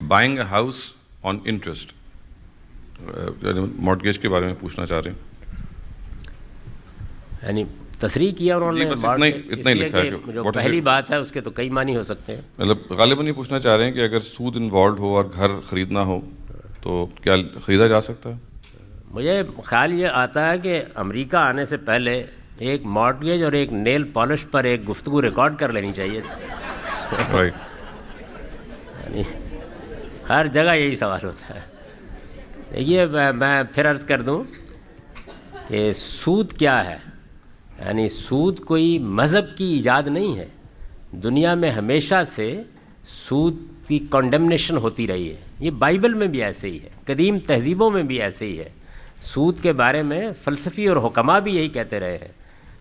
Buying a house on interest, mortgage کے بارے میں پوچھنا چاہ رہے ہیں. یعنی تصریح کیا انہوں نے، بس اتنا ہی لکھا ہے کہ جو پہلی بات ہے اس کے تو کئی معنی ہو سکتے ہیں. مطلب غالباً یہ پوچھنا چاہ رہے ہیں کہ اگر سود انوالوڈ ہو اور گھر خریدنا ہو تو کیا خریدا جا سکتا ہے؟ مجھے خیال یہ آتا ہے کہ امریکہ آنے سے پہلے ایک مارٹگیج اور ایک نیل پالش پر ایک گفتگو ریکارڈ کر لینی چاہیے تھی. رائٹ. یعنی ہر جگہ یہی سوال ہوتا ہے. دیکھیے میں پھر عرض کر دوں کہ سود کیا ہے. یعنی سود کوئی مذہب کی ایجاد نہیں ہے. دنیا میں ہمیشہ سے سود کی کنڈمنیشن ہوتی رہی ہے. یہ بائبل میں بھی ایسے ہی ہے، قدیم تہذیبوں میں بھی ایسے ہی ہے. سود کے بارے میں فلسفی اور حکماء بھی یہی کہتے رہے ہیں.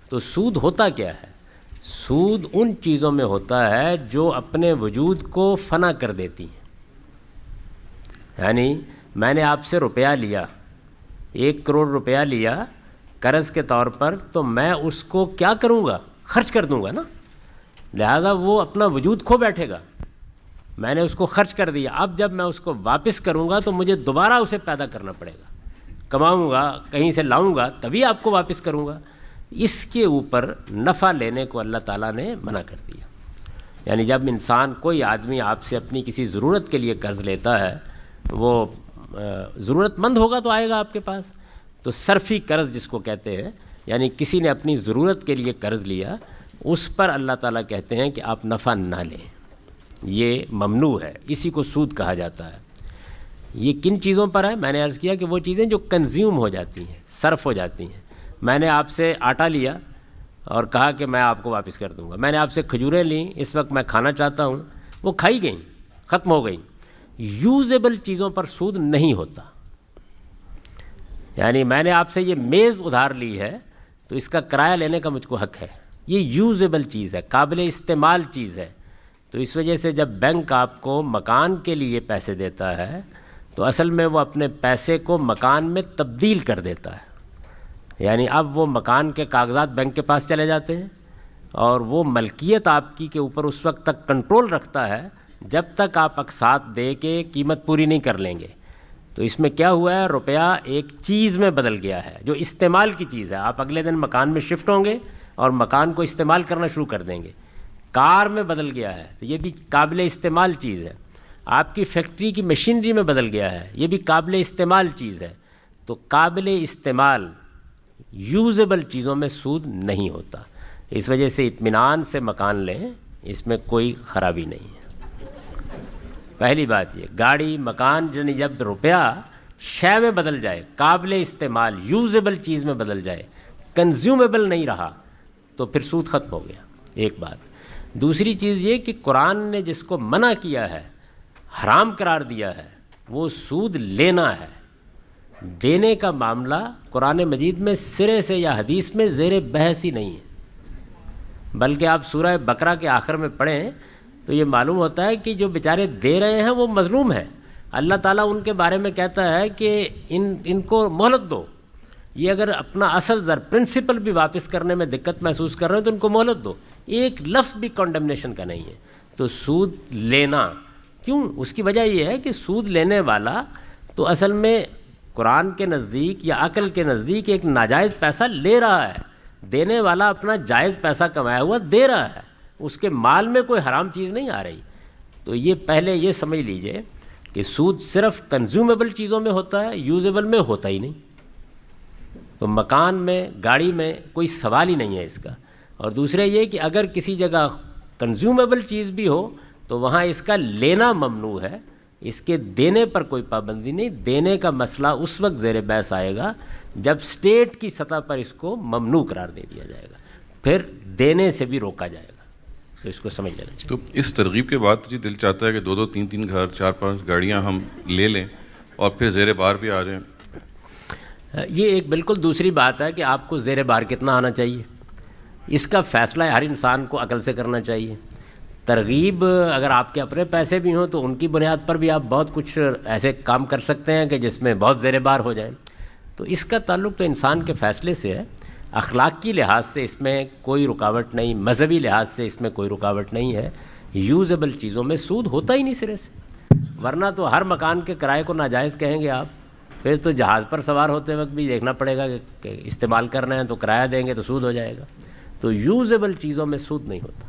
تو سود ہوتا کیا ہے؟ سود ان چیزوں میں ہوتا ہے جو اپنے وجود کو فنا کر دیتی ہیں. یعنی میں نے آپ سے روپیہ لیا، 1 کروڑ روپیہ لیا قرض کے طور پر، تو میں اس کو کیا کروں گا؟ خرچ کر دوں گا نا. لہذا وہ اپنا وجود کھو بیٹھے گا. میں نے اس کو خرچ کر دیا، اب جب میں اس کو واپس کروں گا تو مجھے دوبارہ اسے پیدا کرنا پڑے گا. کماؤں گا، کہیں سے لاؤں گا، تبھی آپ کو واپس کروں گا. اس کے اوپر نفع لینے کو اللہ تعالیٰ نے منع کر دیا. یعنی جب انسان، کوئی آدمی آپ سے اپنی کسی ضرورت کے لیے قرض لیتا ہے، وہ ضرورت مند ہوگا تو آئے گا آپ کے پاس. تو صرفی قرض جس کو کہتے ہیں، یعنی کسی نے اپنی ضرورت کے لیے قرض لیا، اس پر اللہ تعالیٰ کہتے ہیں کہ آپ نفع نہ لیں. یہ ممنوع ہے، اسی کو سود کہا جاتا ہے. یہ کن چیزوں پر ہے؟ میں نے عرض کیا کہ وہ چیزیں جو کنزیوم ہو جاتی ہیں، صرف ہو جاتی ہیں. میں نے آپ سے آٹا لیا اور کہا کہ میں آپ کو واپس کر دوں گا. میں نے آپ سے کھجوریں لیں، اس وقت میں کھانا چاہتا ہوں، وہ کھائی گئیں، ختم ہو گئیں. یوزیبل چیزوں پر سود نہیں ہوتا. یعنی میں نے آپ سے یہ میز ادھار لی ہے تو اس کا کرایہ لینے کا مجھ کو حق ہے. یہ یوزیبل چیز ہے، قابل استعمال چیز ہے. تو اس وجہ سے جب بینک آپ کو مکان کے لیے پیسے دیتا ہے تو اصل میں وہ اپنے پیسے کو مکان میں تبدیل کر دیتا ہے. یعنی اب وہ مکان کے کاغذات بینک کے پاس چلے جاتے ہیں اور وہ ملکیت آپ کی کے اوپر اس وقت تک کنٹرول رکھتا ہے جب تک آپ اقساط دے کے قیمت پوری نہیں کر لیں گے. تو اس میں کیا ہوا ہے؟ روپیہ ایک چیز میں بدل گیا ہے جو استعمال کی چیز ہے. آپ اگلے دن مکان میں شفٹ ہوں گے اور مکان کو استعمال کرنا شروع کر دیں گے. کار میں بدل گیا ہے تو یہ بھی قابل استعمال چیز ہے. آپ کی فیکٹری کی مشینری میں بدل گیا ہے، یہ بھی قابل استعمال چیز ہے. تو قابل استعمال یوزیبل چیزوں میں سود نہیں ہوتا. اس وجہ سے اطمینان سے مکان لیں، اس میں کوئی خرابی نہیں ہے. پہلی بات یہ، گاڑی، مکان، یعنی جب روپیہ شے میں بدل جائے، قابل استعمال یوزیبل چیز میں بدل جائے، کنزیومیبل نہیں رہا، تو پھر سود ختم ہو گیا. ایک بات. دوسری چیز یہ کہ قرآن نے جس کو منع کیا ہے، حرام قرار دیا ہے، وہ سود لینا ہے. دینے کا معاملہ قرآن مجید میں سرے سے یا حدیث میں زیر بحث ہی نہیں ہے. بلکہ آپ سورہ بقرہ کے آخر میں پڑھیں تو یہ معلوم ہوتا ہے کہ جو بیچارے دے رہے ہیں وہ مظلوم ہیں. اللہ تعالیٰ ان کے بارے میں کہتا ہے کہ ان کو مہلت دو. یہ اگر اپنا اصل زر پرنسپل بھی واپس کرنے میں دقت محسوس کر رہے ہیں تو ان کو مہلت دو. ایک لفظ بھی کنڈمنیشن کا نہیں ہے. تو سود لینا کیوں؟ اس کی وجہ یہ ہے کہ سود لینے والا تو اصل میں قرآن کے نزدیک یا عقل کے نزدیک ایک ناجائز پیسہ لے رہا ہے. دینے والا اپنا جائز پیسہ کمایا ہوا دے رہا ہے، اس کے مال میں کوئی حرام چیز نہیں آ رہی. تو یہ پہلے یہ سمجھ لیجئے کہ سود صرف کنزیومیبل چیزوں میں ہوتا ہے، یوزیبل میں ہوتا ہی نہیں. تو مکان میں، گاڑی میں کوئی سوال ہی نہیں ہے اس کا. اور دوسرے یہ کہ اگر کسی جگہ کنزیومیبل چیز بھی ہو تو وہاں اس کا لینا ممنوع ہے، اس کے دینے پر کوئی پابندی نہیں. دینے کا مسئلہ اس وقت زیر بحث آئے گا جب اسٹیٹ کی سطح پر اس کو ممنوع قرار دے دیا جائے گا، پھر دینے سے بھی روکا جائے گا. تو اس کو سمجھ لینا چاہیے. تو اس ترغیب کے بعد جی دل چاہتا ہے کہ 2-2 3-3 گھر، 4-5 گاڑیاں ہم لے لیں اور پھر زیر بار بھی آ جائیں. یہ ایک بالکل دوسری بات ہے کہ آپ کو زیر بار کتنا آنا چاہیے. اس کا فیصلہ ہر انسان کو عقل سے کرنا چاہیے. ترغیب اگر آپ کے اپنے پیسے بھی ہوں تو ان کی بنیاد پر بھی آپ بہت کچھ ایسے کام کر سکتے ہیں کہ جس میں بہت زیر بار ہو جائیں. تو اس کا تعلق تو انسان کے فیصلے سے ہے. اخلاقی لحاظ سے اس میں کوئی رکاوٹ نہیں، مذہبی لحاظ سے اس میں کوئی رکاوٹ نہیں ہے. یوزیبل چیزوں میں سود ہوتا ہی نہیں سرے سے. ورنہ تو ہر مکان کے کرائے کو ناجائز کہیں گے آپ، پھر تو جہاز پر سوار ہوتے وقت بھی دیکھنا پڑے گا کہ استعمال کرنا ہے تو کرایہ دیں گے تو سود ہو جائے گا. تو یوزیبل چیزوں میں سود نہیں ہوتا.